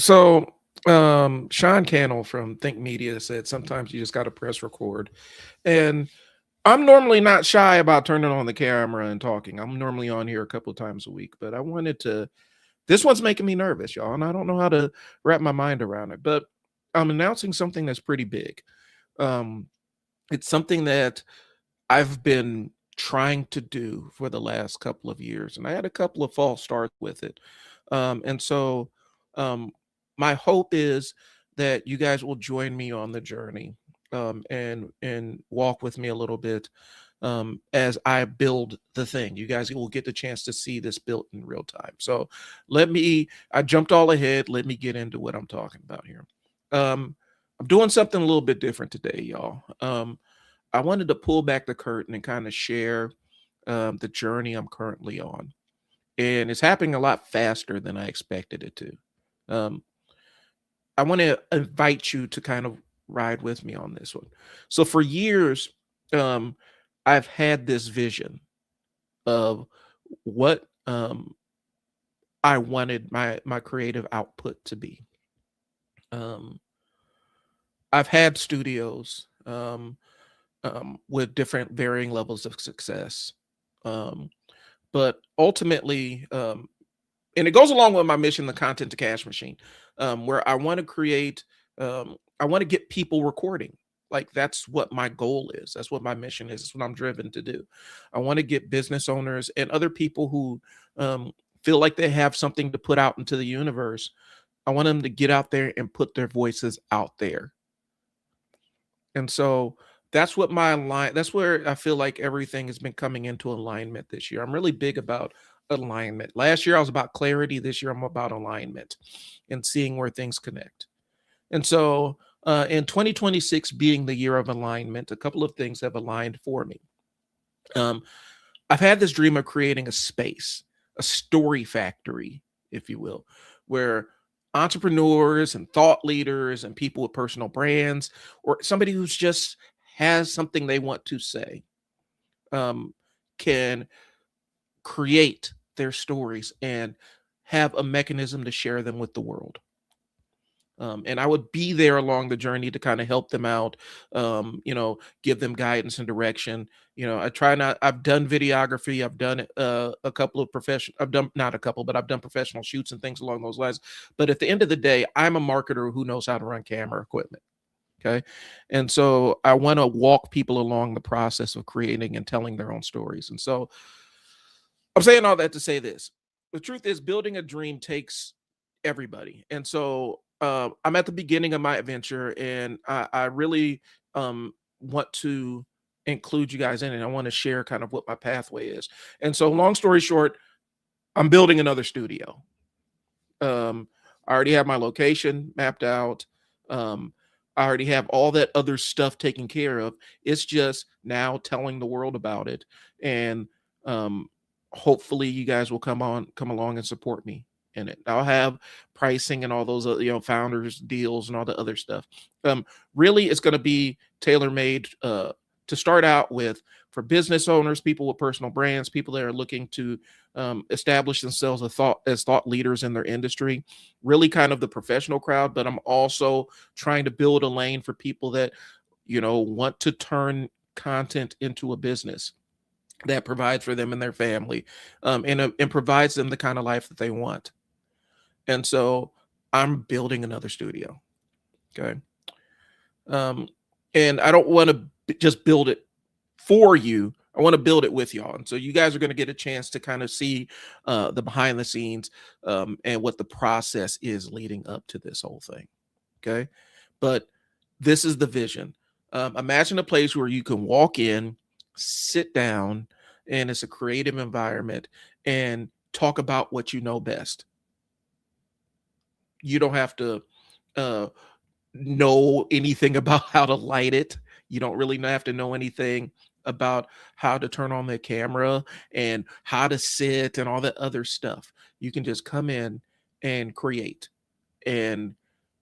So, Sean Cannell from Think Media said sometimes you just got to press record. And I'm normally not shy about turning on the camera and talking. I'm normally on here a couple of times a week, but I wanted to. This one's making me nervous, y'all, and I don't know how to wrap my mind around it. But I'm announcing something that's pretty big. Um, it's something that I've been trying to do for the last couple of years, and I had a couple of false starts with it. And so, um, my hope is that you guys will join me on the journey, and walk with me a little bit, as I build the thing. You guys will get the chance to see this built in real time. So, I jumped all ahead. Let me get into what I'm talking about here. Um, I'm doing something a little bit different today, y'all. I wanted to pull back the curtain and kind of share the journey I'm currently on. And it's happening a lot faster than I expected it to. Um, I want to invite you to kind of ride with me on this one. So, for years, um, I've had this vision of what I wanted my creative output to be. Um, I've had studios with different varying levels of success. Um, but ultimately, and it goes along with my mission, the content to cash machine, where I want to create, I want to get people recording. Like, that's what my goal is. That's what my mission is. It's what I'm driven to do. I want to get business owners and other people who feel like they have something to put out into the universe. I want them to get out there and put their voices out there. And so that's where I feel like everything has been coming into alignment this year. I'm really big about alignment. Last year I was about clarity. This year I'm about alignment and seeing where things connect. And so, in 2026 being the year of alignment, a couple of things have aligned for me. Um, I've had this dream of creating a space, a story factory, if you will, where entrepreneurs and thought leaders and people with personal brands, or somebody who's just has something they want to say, um, can create their stories and have a mechanism to share them with the world. And I would be there along the journey to kind of help them out, give them guidance and direction. I try not, I've done videography, I've done a couple of I've done not a couple, but I've done professional shoots and things along those lines. But at the end of the day, I'm a marketer who knows how to run camera equipment. Okay. And so I want to walk people along the process of creating and telling their own stories. And so I'm saying all that to say this. The truth is, building a dream takes everybody. And so I'm at the beginning of my adventure, and I really want to include you guys in it. I want to share kind of what my pathway is. And so, long story short, I'm building another studio. I already have my location mapped out. Um, I already have all that other stuff taken care of. It's just now telling the world about it, and um, hopefully, you guys will come along and support me in it. I'll have pricing and all those, founders deals and all the other stuff. Really, it's going to be tailor made to start out with for business owners, people with personal brands, people that are looking to establish themselves as thought leaders in their industry, really kind of the professional crowd. But I'm also trying to build a lane for people that, want to turn content into a business that provides for them and their family, and provides them the kind of life that they want. And so I'm building another studio. Okay. Um, and I don't want to just build it for you. I want to build it with y'all. And so you guys are going to get a chance to kind of see the behind the scenes, and what the process is leading up to this whole thing. Okay. But this is the vision. Imagine a place where you can walk in, sit down, and it's a creative environment, and talk about what you know best. You don't have to uh, know anything about how to light it. You don't really have to know anything about how to turn on the camera and how to sit and all that other stuff. You can just come in and create. And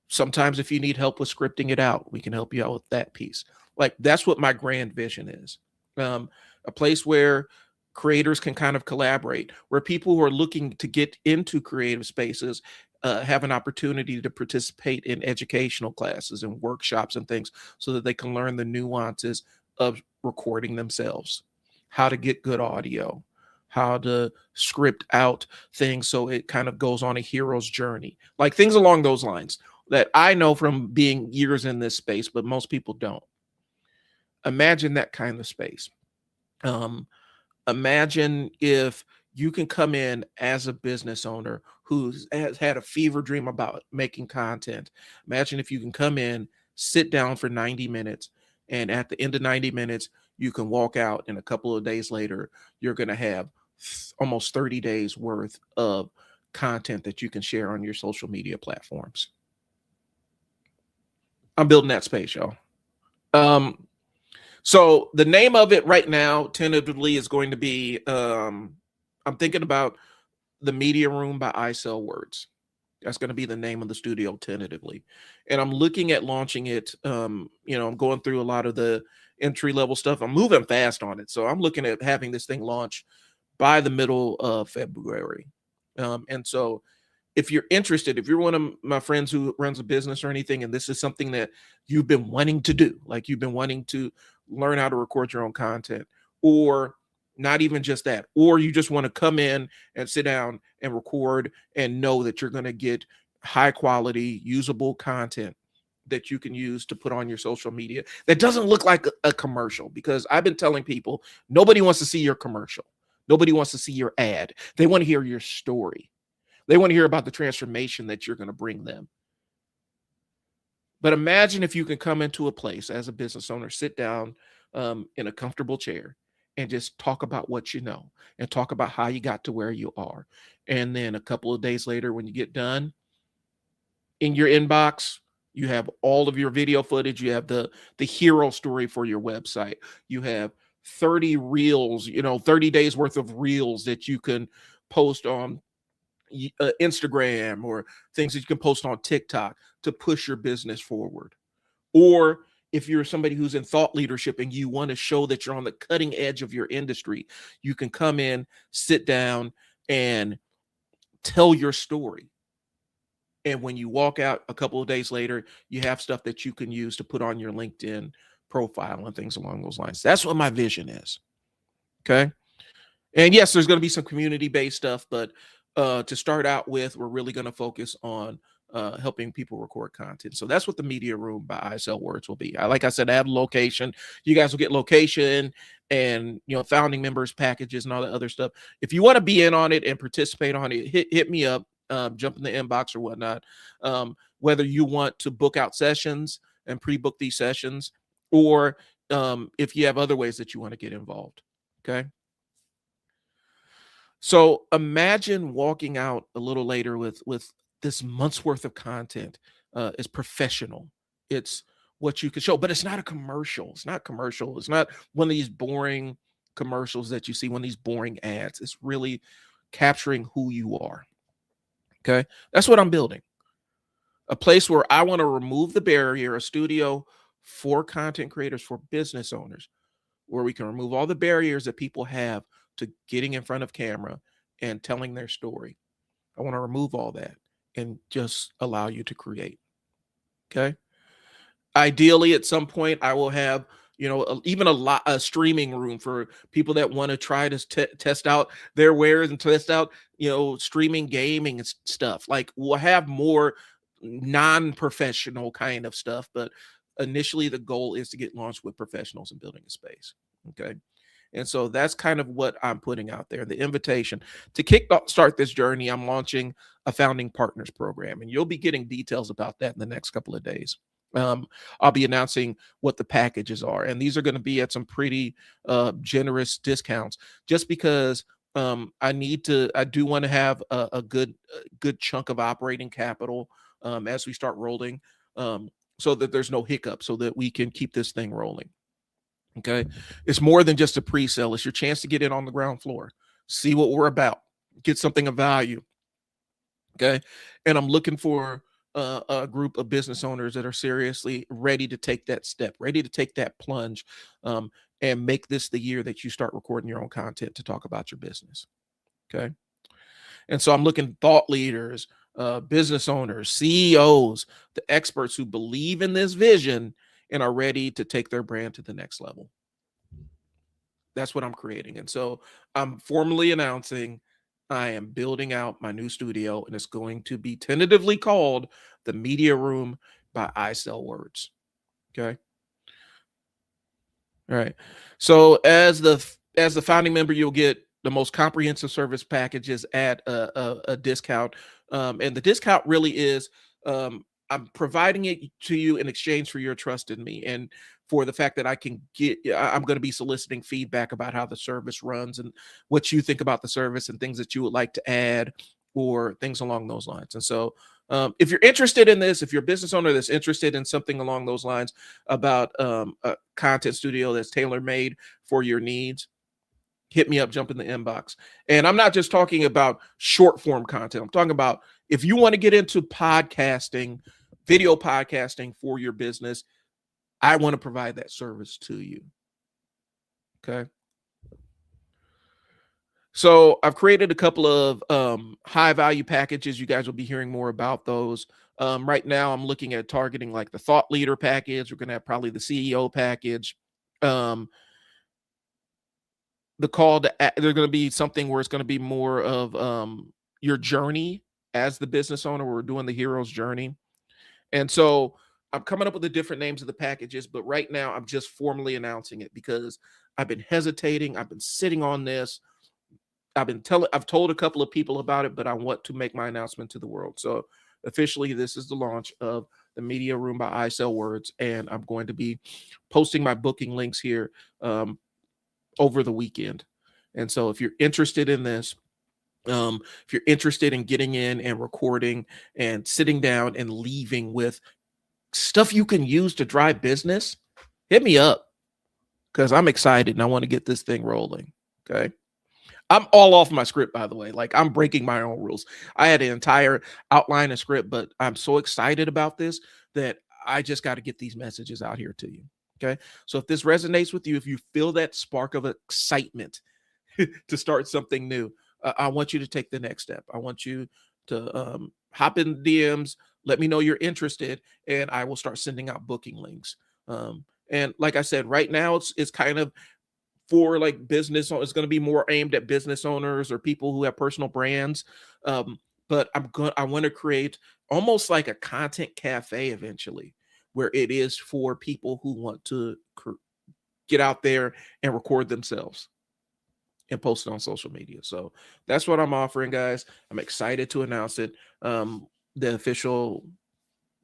sometimes if you need help with scripting it out, we can help you out with that piece. Like, that's what my grand vision is. A place where creators can kind of collaborate, where people who are looking to get into creative spaces have an opportunity to participate in educational classes and workshops and things so that they can learn the nuances of recording themselves, how to get good audio, how to script out things so it kind of goes on a hero's journey, like things along those lines that I know from being years in this space, but most people don't. Imagine that kind of space. Um, Imagine if you can come in as a business owner who has had a fever dream about making content. Imagine if you can come in, sit down for 90 minutes, and at the end of 90 minutes, you can walk out, and a couple of days later, you're going to have almost 30 days worth of content that you can share on your social media platforms. I'm building that space, y'all. Um, So the name of it right now, tentatively, is going to be I'm thinking about the Media Room by I Sell Words. That's going to be the name of the studio tentatively. And I'm looking at launching it. I'm going through a lot of the entry level stuff. I'm moving fast on it. So I'm looking at having this thing launch by the middle of February. And so if you're interested, if you're one of my friends who runs a business or anything, and this is something that you've been wanting to do, like you've been wanting to learn how to record your own content, or not even just that, or you just want to come in and sit down and record and know that you're going to get high quality, usable content that you can use to put on your social media that doesn't look like a commercial. Because I've been telling people, nobody wants to see your commercial. Nobody wants to see your ad. They want to hear your story. They want to hear about the transformation that you're going to bring them. But imagine if you can come into a place as a business owner, sit down in a comfortable chair and just talk about what you know and talk about how you got to where you are. And then a couple of days later, when you get done, in your inbox, you have all of your video footage. You have the hero story for your website. You have 30 reels, 30 days worth of reels that you can post on Instagram, or things that you can post on TikTok to push your business forward. Or if you're somebody who's in thought leadership and you want to show that you're on the cutting edge of your industry, you can come in, sit down, and tell your story. And when you walk out a couple of days later, you have stuff that you can use to put on your LinkedIn profile and things along those lines. That's what my vision is. Okay. And yes, there's going to be some community-based stuff, but to start out with, we're really going to focus on helping people record content. So that's what the Media Room by I Sell Words will be. Like I said, I have location. You guys will get location and founding members packages and all that other stuff. If you want to be in on it and participate on it, hit me up, jump in the inbox or whatnot. Whether you want to book out sessions and pre-book these sessions, or if you have other ways that you want to get involved. Okay. So imagine walking out a little later with this month's worth of content. It's professional. It's what you can show, but it's not a commercial. It's not commercial. It's not one of these boring commercials that you see, one of these boring ads. It's really capturing who you are. Okay. That's what I'm building. A place where I want to remove the barrier, a studio for content creators, for business owners, where we can remove all the barriers that people have to getting in front of camera and telling their story. I want to remove all that and just allow you to create. Okay. Ideally, at some point, I will have even a streaming room for people that want to try to test out their wares and test out streaming gaming and stuff. Like, we'll have more non-professional kind of stuff, but initially the goal is to get launched with professionals and building a space. Okay. And so that's kind of what I'm putting out there. The invitation to start this journey, I'm launching a founding partners program, and you'll be getting details about that in the next couple of days. I'll be announcing what the packages are, and these are going to be at some pretty generous discounts, just because I do want to have a good chunk of operating capital as we start rolling, so that there's no hiccup, so that we can keep this thing rolling. Okay. It's more than just a pre-sale. It's your chance to get in on the ground floor, see what we're about, get something of value. Okay. And I'm looking for a group of business owners that are seriously ready to take that step, ready to take that plunge, and make this the year that you start recording your own content to talk about your business. Okay. And so I'm looking thought leaders, business owners, CEOs, the experts who believe in this vision and are ready to take their brand to the next level. That's what I'm creating. And so I'm formally announcing I am building out my new studio, and it's going to be tentatively called the Media Room by I Sell Words. Okay. All right. So as the founding member, you'll get the most comprehensive service packages at a discount. And the discount really is I'm providing it to you in exchange for your trust in me and for the fact that I'm going to be soliciting feedback about how the service runs and what you think about the service and things that you would like to add or things along those lines. And so if you're interested in this, if you're a business owner that's interested in something along those lines about a content studio that's tailor made for your needs, hit me up, jump in the inbox. And I'm not just talking about short form content. I'm talking about if you want to get into podcasting, video podcasting for your business, I want to provide that service to you. Okay. So I've created a couple of high value packages. You guys will be hearing more about those. Right now, I'm looking at targeting like the thought leader package. We're going to have probably the CEO package. The call to there's going to be something where it's going to be more of your journey as the business owner. We're doing the hero's journey. And so I'm coming up with the different names of the packages, but right now I'm just formally announcing it because I've been hesitating. I've been sitting on this. I've told a couple of people about it, but I want to make my announcement to the world. So officially, this is the launch of the Media Room by I Sell Words, and I'm going to be posting my booking links here over the weekend. And so if you're interested in this, if you're interested in getting in and recording and sitting down and leaving with stuff you can use to drive business, hit me up because I'm excited and I want to get this thing rolling. Okay. I'm all off my script, by the way. Like I'm breaking my own rules. I had an entire outline of script, but I'm so excited about this that I just got to get these messages out here to you. Okay. So if this resonates with you, if you feel that spark of excitement to start something new, I want you to take the next step. I want you to hop in DMs, let me know you're interested, and I will start sending out booking links. And like I said, right now it's kind of for like business. It's going to be more aimed at business owners or people who have personal brands. But I want to create almost like a content cafe eventually, where it is for people who want to get out there and record themselves and post it on social media. So that's what I'm offering, guys. I'm excited to announce it. The official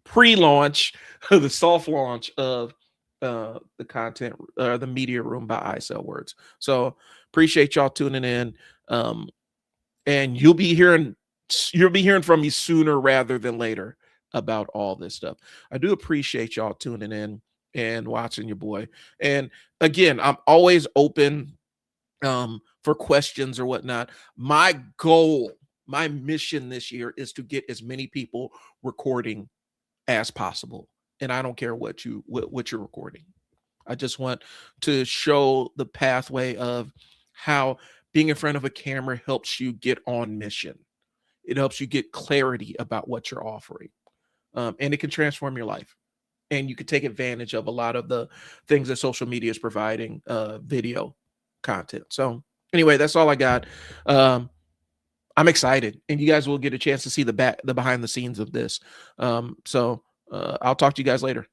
pre-launch, the soft launch of the content, the Media Room by I Sell Words. So appreciate y'all tuning in. And you'll be hearing from me sooner rather than later about all this stuff. I do appreciate y'all tuning in and watching your boy. And again, I'm always open for questions or whatnot. My goal, my mission this year is to get as many people recording as possible. And I don't care what you're recording. I just want to show the pathway of how being in front of a camera helps you get on mission. It helps you get clarity about what you're offering. And it can transform your life. And you can take advantage of a lot of the things that social media is providing, video content. So anyway, that's all I got. I'm excited, and you guys will get a chance to see the behind the scenes of this. So I'll talk to you guys later.